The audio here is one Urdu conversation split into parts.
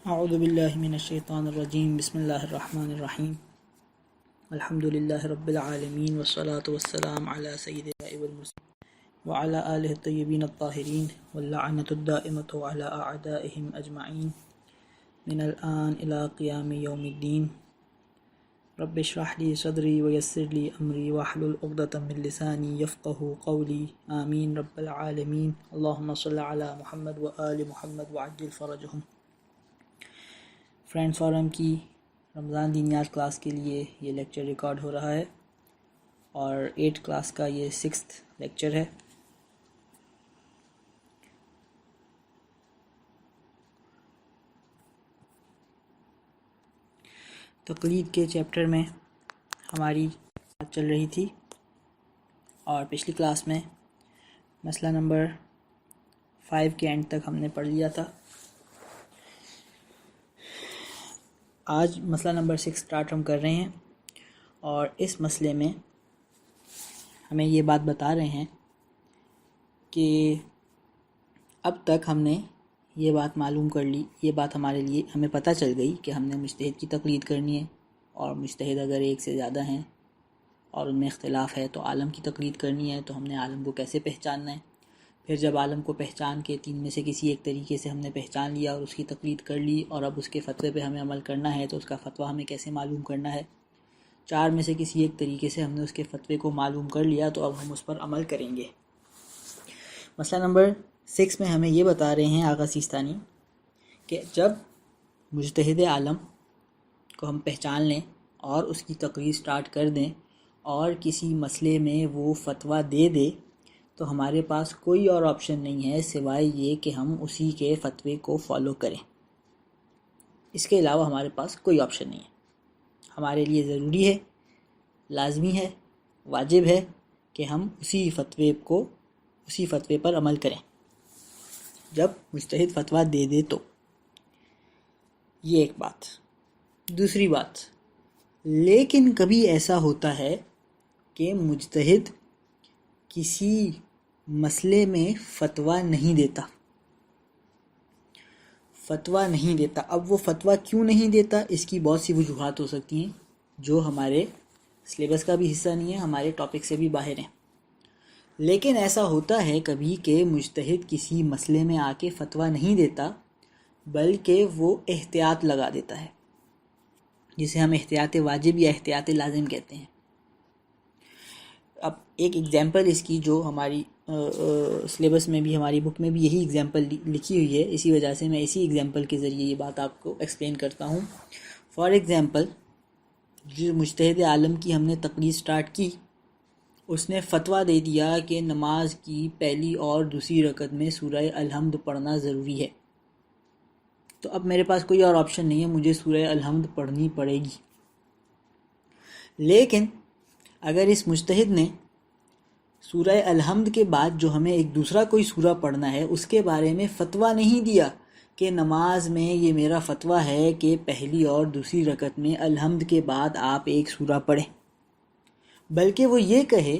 اعوذ باللہ من الشیطان الرجیم بسم اللہ الرحمن الرحیم الحمد للہ رب العالمین والصلاة والسلام علی سید الانبیاء والمرسلین وعلی آلہ الطیبین الطاہرین واللعنۃ الدائمۃ علی اعدائہم اجمعین من الآن الی قیام یوم الدین رب اشرح لی صدری ویسر لی امری واحلل عقدۃ من لسانی یفقہوا قولی آمین رب العالمین اللہم صل علی محمد وآل محمد وعجل فرجہم۔ فرینڈ فورم کی رمضان دینیات کلاس کے لیے یہ لیکچر ریکارڈ ہو رہا ہے اور 8 کلاس کا یہ 6th لیکچر ہے۔ تقلید کے چیپٹر میں ہماری بات چل رہی تھی اور پچھلی کلاس میں مسئلہ نمبر 5 کے اینڈ تک ہم نے پڑھ لیا تھا۔ آج مسئلہ نمبر 6 سٹارٹ ہم کر رہے ہیں اور اس مسئلے میں ہمیں یہ بات بتا رہے ہیں کہ اب تک ہم نے یہ بات معلوم کر لی، یہ بات ہمیں پتہ چل گئی کہ ہم نے مجتہد کی تقلید کرنی ہے، اور مجتہد اگر ایک سے زیادہ ہیں اور ان میں اختلاف ہے تو عالم کی تقلید کرنی ہے، تو ہم نے عالم کو کیسے پہچاننا ہے۔ پھر جب عالم کو پہچان کے 3 میں سے کسی ایک طریقے سے ہم نے پہچان لیا اور اس کی تقلید کر لی، اور اب اس کے فتوے پہ ہمیں عمل کرنا ہے تو اس کا فتویٰ ہمیں کیسے معلوم کرنا ہے۔ 4 میں سے کسی ایک طریقے سے ہم نے اس کے فتوے کو معلوم کر لیا تو اب ہم اس پر عمل کریں گے۔ مسئلہ نمبر 6 میں ہمیں یہ بتا رہے ہیں آغا سیستانی کہ جب مجتہد عالم کو ہم پہچان لیں اور اس کی تقریر سٹارٹ کر دیں اور کسی مسئلے میں وہ فتویٰ دے دے تو ہمارے پاس کوئی اور آپشن نہیں ہے سوائے یہ کہ ہم اسی کے فتوے کو فالو کریں۔ اس کے علاوہ ہمارے پاس کوئی آپشن نہیں ہے۔ ہمارے لیے ضروری ہے، لازمی ہے، واجب ہے کہ ہم اسی فتوے پر عمل کریں جب مجتہد فتویٰ دے دے تو۔ یہ ایک بات۔ دوسری بات، لیکن کبھی ایسا ہوتا ہے کہ مجتہد کسی مسئلے میں فتویٰ نہیں دیتا۔ اب وہ فتویٰ کیوں نہیں دیتا؟ اس کی بہت سی وجوہات ہو سکتی ہیں جو ہمارے سلیبس کا بھی حصہ نہیں ہے، ہمارے ٹاپک سے بھی باہر ہیں۔ لیکن ایسا ہوتا ہے کبھی کہ مجتہد کسی مسئلے میں آ کے فتویٰ نہیں دیتا بلکہ وہ احتیاط لگا دیتا ہے، جسے ہم احتیاط واجب یا احتیاط لازم کہتے ہیں۔ اب ایک ایگزامپل اس کی جو ہماری سلیبس میں بھی، ہماری بک میں بھی یہی ایگزامپل لکھی ہوئی ہے، اسی وجہ سے میں اسی ایگزامپل کے ذریعے یہ بات آپ کو ایکسپلین کرتا ہوں۔ فار ایگزامپل، جو مجتہد عالم کی ہم نے تقلید سٹارٹ کی، اس نے فتویٰ دے دیا کہ نماز کی پہلی اور دوسری رکعت میں سورہ الحمد پڑھنا ضروری ہے، تو اب میرے پاس کوئی اور آپشن نہیں ہے، مجھے سورہ الحمد پڑھنی پڑے گی۔ لیکن اگر اس مجتہد نے سورہ الحمد کے بعد جو ہمیں ایک دوسرا کوئی سورہ پڑھنا ہے اس کے بارے میں فتویٰ نہیں دیا کہ نماز میں یہ میرا فتویٰ ہے کہ پہلی اور دوسری رکعت میں الحمد کے بعد آپ ایک سورہ پڑھیں، بلکہ وہ یہ کہے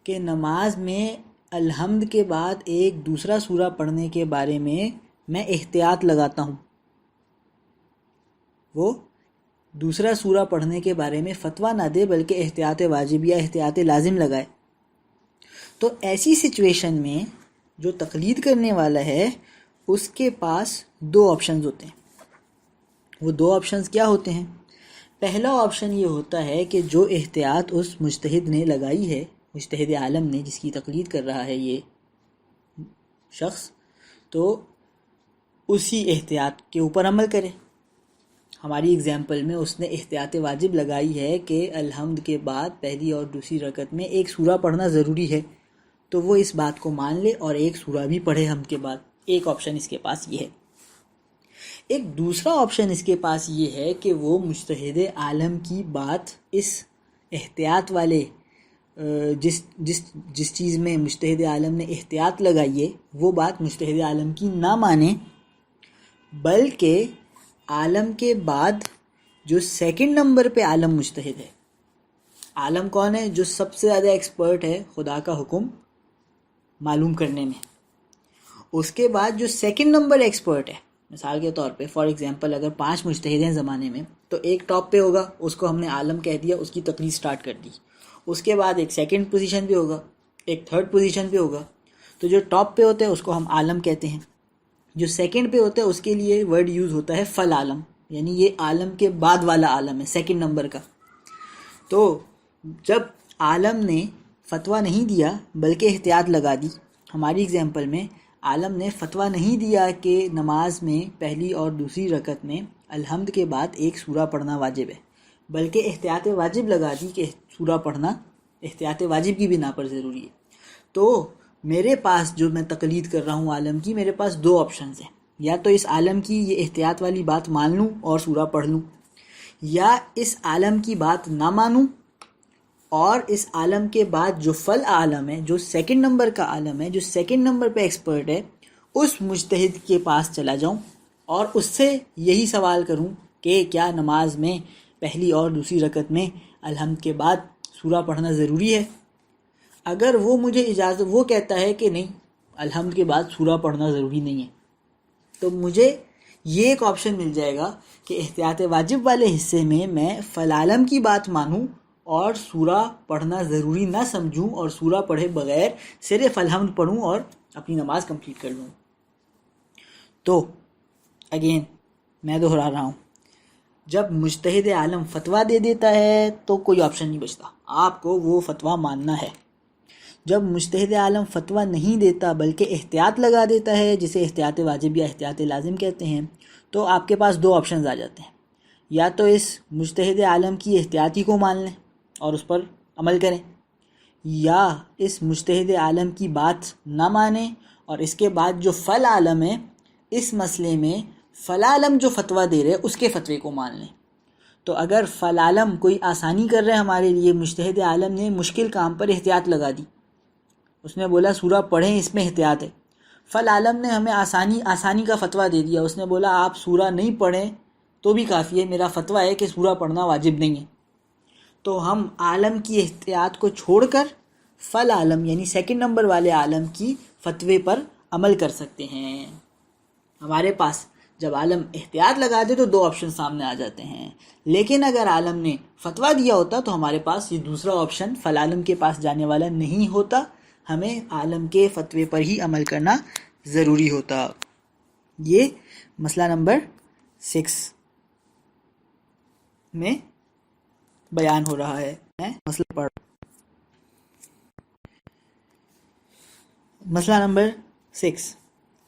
کہ نماز میں الحمد کے بعد ایک دوسرا سورہ پڑھنے کے بارے میں احتیاط لگاتا ہوں، وہ دوسرا سورہ پڑھنے کے بارے میں فتویٰ نہ دے بلکہ احتیاط واجب یا احتیاط لازم لگائے، تو ایسی سچویشن میں جو تقلید کرنے والا ہے اس کے پاس 2 آپشنز ہوتے ہیں۔ وہ 2 آپشنز کیا ہوتے ہیں؟ پہلا آپشن یہ ہوتا ہے کہ جو احتیاط اس مجتہد نے لگائی ہے، مجتہد عالم نے جس کی تقلید کر رہا ہے یہ شخص، تو اسی احتیاط کے اوپر عمل کرے۔ ہماری اگزامپل میں اس نے احتیاط واجب لگائی ہے کہ الحمد کے بعد پہلی اور دوسری رکعت میں ایک سورہ پڑھنا ضروری ہے، تو وہ اس بات کو مان لے اور ایک سورہ بھی پڑھے ہم کے بعد۔ ایک آپشن اس کے پاس یہ ہے۔ ایک دوسرا آپشن اس کے پاس یہ ہے کہ وہ مجتہد عالم کی بات، اس احتیاط والے جس چیز میں مجتہد عالم نے احتیاط لگائی ہے وہ بات مجتہد عالم کی نہ مانے، بلکہ عالم کے بعد جو 2 نمبر پہ عالم مجتہد ہے، عالم کون ہے؟ جو سب سے زیادہ ایکسپرٹ ہے خدا کا حکم معلوم کرنے میں، اس کے بعد جو 2 نمبر ایکسپرٹ ہے مثال کے طور پہ فار ایگزامپل اگر 5 مجتہد ہیں زمانے میں تو ایک ٹاپ پہ ہوگا، اس کو ہم نے عالم کہہ دیا، اس کی تقریر سٹارٹ کر دی. اس کے بعد ایک سیکنڈ پوزیشن پہ ہوگا، ایک تھرڈ پوزیشن پہ ہوگا. تو جو ٹاپ پہ ہوتا ہے اس کو ہم عالم کہتے ہیں. جو سیکنڈ پہ ہوتا ہے اس کے لیے ورڈ یوز ہوتا ہے فل عالم، یعنی یہ عالم کے بعد والا عالم ہے، سیکنڈ نمبر کا. تو جب عالم نے فتویٰ نہیں دیا بلکہ احتیاط لگا دی، ہماری اگزامپل میں عالم نے فتویٰ نہیں دیا کہ نماز میں پہلی اور دوسری رکعت میں الحمد کے بعد ایک سورہ پڑھنا واجب ہے، بلکہ احتیاط واجب لگا دی کہ سورہ پڑھنا احتیاط واجب کی بنا پر ضروری ہے. تو میرے پاس جو میں تقلید کر رہا ہوں عالم کی، میرے پاس دو آپشنز ہیں، یا تو اس عالم کی یہ احتیاط والی بات مان لوں اور سورہ پڑھ لوں، یا اس عالم کی بات نہ مانوں اور اس عالم کے بعد جو فل عالم ہے، جو سیکنڈ نمبر کا عالم ہے، جو سیکنڈ نمبر پہ ایکسپرٹ ہے، اس مجتہد کے پاس چلا جاؤں اور اس سے یہی سوال کروں کہ کیا نماز میں پہلی اور دوسری رکعت میں الحمد کے بعد سورہ پڑھنا ضروری ہے. اگر وہ مجھے وہ کہتا ہے کہ نہیں، الحمد کے بعد سورہ پڑھنا ضروری نہیں ہے، تو مجھے یہ ایک آپشن مل جائے گا کہ احتیاط واجب والے حصے میں میں فل عالم کی بات مانوں اور سورہ پڑھنا ضروری نہ سمجھوں اور سورہ پڑھے بغیر صرف الحمد پڑھوں اور اپنی نماز کمپلیٹ کر لوں. تو اگین میں دہرا رہا ہوں، جب مجتہد عالم فتویٰ دے دیتا ہے تو کوئی آپشن نہیں بچتا، آپ کو وہ فتویٰ ماننا ہے. جب مجتہد عالم فتویٰ نہیں دیتا بلکہ احتیاط لگا دیتا ہے، جسے احتیاط واجب یا احتیاط لازم کہتے ہیں، تو آپ کے پاس دو آپشنز آ جاتے ہیں. یا تو اس مجتہد عالم کی احتیاطی کو مان لیں اور اس پر عمل کریں، یا اس مجتہد عالم کی بات نہ مانیں اور اس کے بعد جو فل عالم ہے اس مسئلے میں فل عالم جو فتویٰ دے رہے اس کے فتوے کو مان لیں. تو اگر فل عالم کوئی آسانی کر رہے ہمارے لیے، مجتہد عالم نے مشکل کام پر احتیاط لگا دی، اس نے بولا سورہ پڑھیں، اس میں احتیاط ہے. فل عالم نے ہمیں آسانی کا فتویٰ دے دیا، اس نے بولا آپ سورہ نہیں پڑھیں تو بھی کافی ہے، میرا فتویٰ ہے کہ سورہ پڑھنا واجب نہیں ہے. تو ہم عالم کی احتیاط کو چھوڑ کر فل عالم یعنی سیکنڈ نمبر والے عالم کی فتوے پر عمل کر سکتے ہیں. ہمارے پاس جب عالم احتیاط لگا دے تو دو آپشن سامنے آ جاتے ہیں، لیکن اگر عالم نے فتویٰ دیا ہوتا تو ہمارے پاس یہ دوسرا آپشن فل عالم کے پاس جانے والا نہیں ہوتا، ہمیں عالم کے فتوے پر ہی عمل کرنا ضروری ہوتا. یہ مسئلہ نمبر 6 میں بیان ہو رہا ہے. میں مسئلہ پڑھ مسئلہ نمبر 6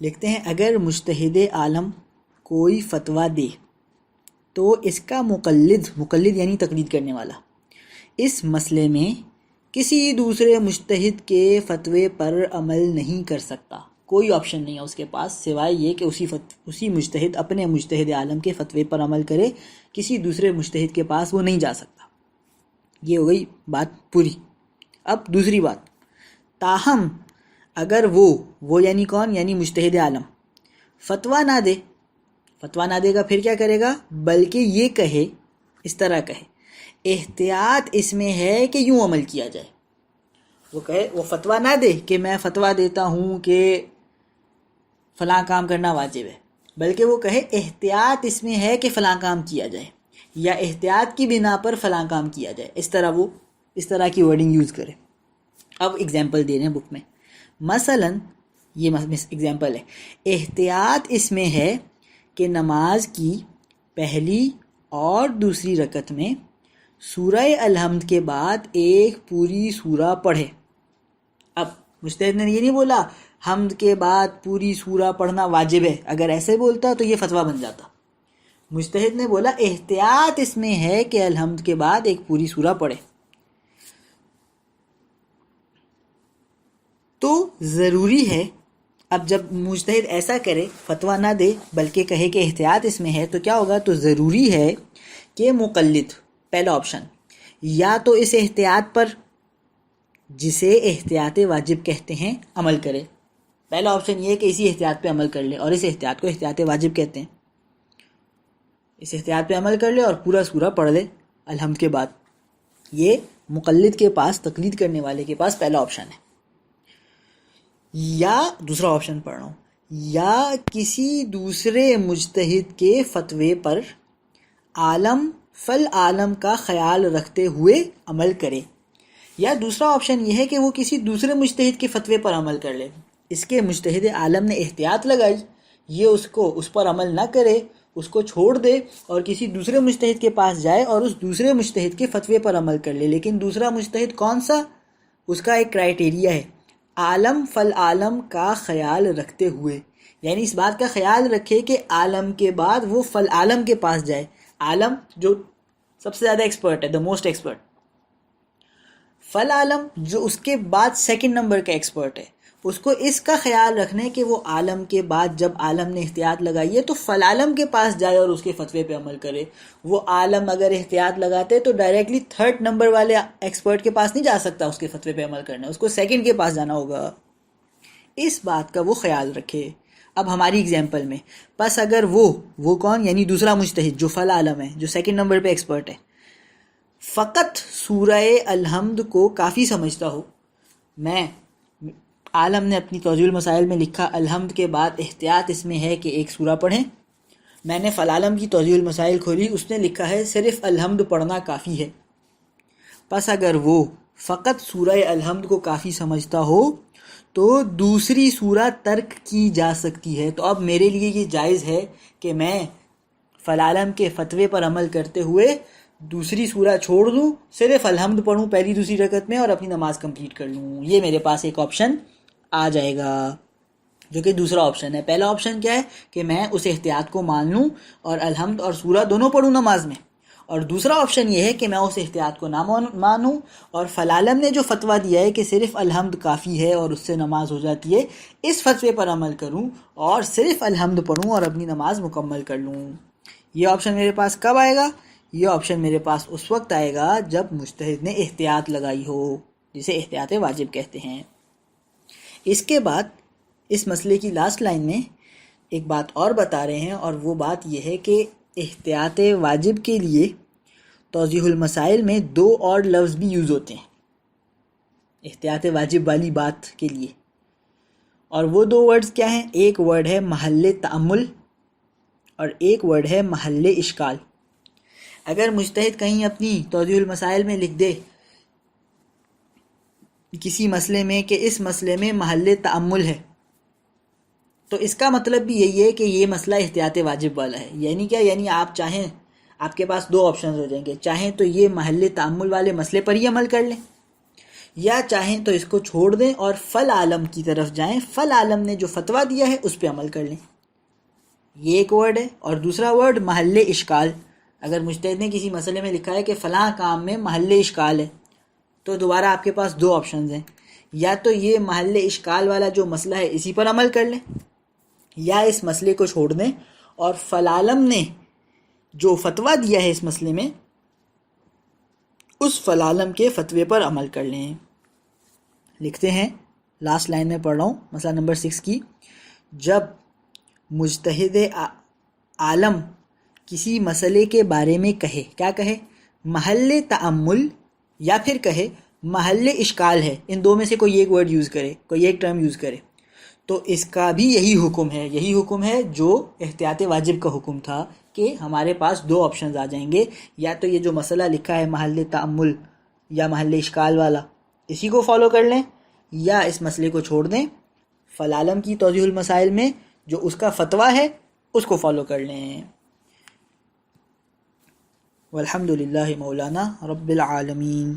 لکھتے ہیں، اگر مجتہد عالم کوئی فتویٰ دے تو اس کا مقلد یعنی تقلید کرنے والا اس مسئلے میں کسی دوسرے مجتہد کے فتوے پر عمل نہیں کر سکتا. کوئی آپشن نہیں ہے اس کے پاس سوائے یہ کہ اسی مجتہد اپنے مجتہد عالم کے فتوے پر عمل کرے، کسی دوسرے مجتہد کے پاس وہ نہیں جا سکتا. یہ ہو گئی بات پوری. اب دوسری بات، تاہم اگر وہ یعنی کون؟ یعنی مجتہد عالم فتویٰ نہ دے گا، پھر کیا کرے گا؟ بلکہ یہ کہے، اس طرح کہے، احتیاط اس میں ہے کہ یوں عمل کیا جائے. وہ کہے، وہ فتویٰ نہ دے کہ میں فتویٰ دیتا ہوں کہ فلاں کام کرنا واجب ہے، بلکہ وہ کہے احتیاط اس میں ہے کہ فلاں کام کیا جائے، یا احتیاط کی بنا پر فلاں کام کیا جائے. اس طرح کی ورڈنگ یوز کرے. اب اگزامپل دے رہے ہیں بک میں، مثلا یہ اگزامپل ہے، احتیاط اس میں ہے کہ نماز کی پہلی اور دوسری رکعت میں سورہ الحمد کے بعد ایک پوری سورہ پڑھے. اب مجتہد نے یہ نہیں بولا حمد کے بعد پوری سورہ پڑھنا واجب ہے، اگر ایسے بولتا تو یہ فتویٰ بن جاتا. مجتہد نے بولا احتیاط اس میں ہے کہ الحمد کے بعد ایک پوری سورہ پڑھے. تو ضروری ہے، اب جب مجتہد ایسا کرے، فتویٰ نہ دے بلکہ کہے کہ احتیاط اس میں ہے، تو کیا ہوگا؟ تو ضروری ہے کہ مقلد، پہلا آپشن، یا تو اس احتیاط پر جسے احتیاط واجب کہتے ہیں عمل کرے. پہلا آپشن یہ ہے کہ اسی احتیاط پہ عمل کر لے، اور اس احتیاط کو احتیاط واجب کہتے ہیں. اس احتیاط پہ عمل کر لے اور پورا سورہ پڑھ لے الحمد کے بعد. یہ مقلد کے پاس، تقلید کرنے والے کے پاس پہلا آپشن ہے. یا دوسرا آپشن پڑھ رہا ہوں، یا کسی دوسرے مجتہد کے فتوے پر عالم فالعالم کا خیال رکھتے ہوئے عمل کرے. یا دوسرا آپشن یہ ہے کہ وہ کسی دوسرے مجتہد کے فتوے پر عمل کر لے. اس کے مجتہد عالم نے احتیاط لگائی، یہ اس پر عمل نہ کرے، اس کو چھوڑ دے اور کسی دوسرے مجتہد کے پاس جائے اور اس دوسرے مجتہد کے فتوے پر عمل کر لے. لیکن دوسرا مجتہد کون سا؟ اس کا ایک کرائٹیریا ہے، عالم فالعالم کا خیال رکھتے ہوئے، یعنی اس بات کا خیال رکھے کہ عالم کے بعد وہ فالعالم کے پاس جائے. عالم جو سب سے زیادہ ایکسپرٹ ہے، دا موسٹ ایکسپرٹ، فالعالم جو اس کے بعد سیکنڈ نمبر کا ایکسپرٹ ہے، اس کو اس کا خیال رکھنے کہ وہ عالم کے بعد جب عالم نے احتیاط لگائی ہے تو فالعالم کے پاس جائے اور اس کے فتوے پہ عمل کرے. وہ عالم اگر احتیاط لگاتے تو ڈائریکٹلی تھرڈ نمبر والے ایکسپرٹ کے پاس نہیں جا سکتا اس کے فتوے پہ عمل کرنا، اس کو سیکنڈ کے پاس جانا ہوگا. اس بات کا وہ خیال رکھے. اب ہماری اگزامپل میں بس اگر وہ کون، یعنی دوسرا مجتہد جو فالعالم ہے، جو سیکنڈ نمبر پہ ایکسپرٹ ہے، فقط سورہ الحمد کو کافی سمجھتا ہو. میں عالم نے اپنی توضیح المسائل میں لکھا الحمد کے بعد احتیاط اس میں ہے کہ ایک سورہ پڑھیں. میں نے فالعالم کی توضیح المسائل کھولی، اس نے لکھا ہے صرف الحمد پڑھنا کافی ہے. پس اگر وہ فقط سورہ الحمد کو کافی سمجھتا ہو تو دوسری سورہ ترک کی جا سکتی ہے. تو اب میرے لیے یہ جائز ہے کہ میں فالعالم کے فتوے پر عمل کرتے ہوئے دوسری سورہ چھوڑ دوں، صرف الحمد پڑھوں پہلی دوسری رکعت میں اور اپنی نماز کمپلیٹ کر لوں. یہ میرے پاس ایک آپشن آ جائے گا جو کہ دوسرا آپشن ہے. پہلا آپشن کیا ہے کہ میں اس احتیاط کو مان لوں اور الحمد اور سورہ دونوں پڑھوں نماز میں. اور دوسرا آپشن یہ ہے کہ میں اس احتیاط کو نہ مانوں اور فالعالم نے جو فتویٰ دیا ہے کہ صرف الحمد کافی ہے اور اس سے نماز ہو جاتی ہے، اس فتوے پر عمل کروں اور صرف الحمد پڑھوں اور اپنی نماز مکمل کر لوں. یہ آپشن میرے پاس کب آئے گا؟ یہ آپشن میرے پاس اس وقت آئے گا جب مجتہد نے احتیاط لگائی ہو، جسے احتیاط واجب کہتے ہیں. اس کے بعد اس مسئلے کی لاسٹ لائن میں ایک بات اور بتا رہے ہیں، اور وہ بات یہ ہے کہ احتیاط واجب کے لیے توضیح المسائل میں 2 اور لفظ بھی یوز ہوتے ہیں احتیاط واجب والی بات کے لیے. اور وہ 2 ورڈز کیا ہیں؟ ایک ورڈ ہے محل تأمل اور ایک ورڈ ہے محل اشکال. اگر مجتہد کہیں اپنی توضیح المسائل میں لکھ دے کسی مسئلے میں کہ اس مسئلے میں محل تأمل ہے، تو اس کا مطلب بھی یہی ہے کہ یہ مسئلہ احتیاط واجب والا ہے. یعنی کیا؟ یعنی آپ چاہیں، آپ کے پاس 2 آپشنز ہو جائیں گے، چاہیں تو یہ محل تأمل والے مسئلے پر ہی عمل کر لیں، یا چاہیں تو اس کو چھوڑ دیں اور فالعالم کی طرف جائیں، فالعالم نے جو فتویٰ دیا ہے اس پہ عمل کر لیں. یہ ایک ورڈ ہے. اور دوسرا ورڈ محل اشکال. اگر مجتہد نے کسی مسئلے میں لکھا ہے کہ فلاں کام میں محل اشکال ہے، تو دوبارہ آپ کے پاس 2 آپشنز ہیں، یا تو یہ محل اشکال والا جو مسئلہ ہے اسی پر عمل کر لیں، یا اس مسئلے کو چھوڑ دیں اور فالعالم نے جو فتویٰ دیا ہے اس مسئلے میں اس فالعالم کے فتوے پر عمل کر لیں. لکھتے ہیں، لاسٹ لائن میں پڑھ رہا ہوں مسئلہ نمبر 6 کی. جب مجتہد عالم کسی مسئلے کے بارے میں کہے، کیا کہے؟ محل تأمل، یا پھر کہے محل اشکال ہے، ان 2 میں سے کوئی ایک ورڈ یوز کرے، کوئی ایک ٹرم یوز کرے، تو اس کا بھی یہی حکم ہے جو احتیاط واجب کا حکم تھا کہ ہمارے پاس 2 آپشنز آ جائیں گے. یا تو یہ جو مسئلہ لکھا ہے محل تأمل یا محل اشکال والا، اسی کو فالو کر لیں، یا اس مسئلے کو چھوڑ دیں، فالعالم کی توضیح المسائل میں جو اس کا فتویٰ ہے اس کو فالو کر لیں. والحمد للہ مولانا رب العالمین.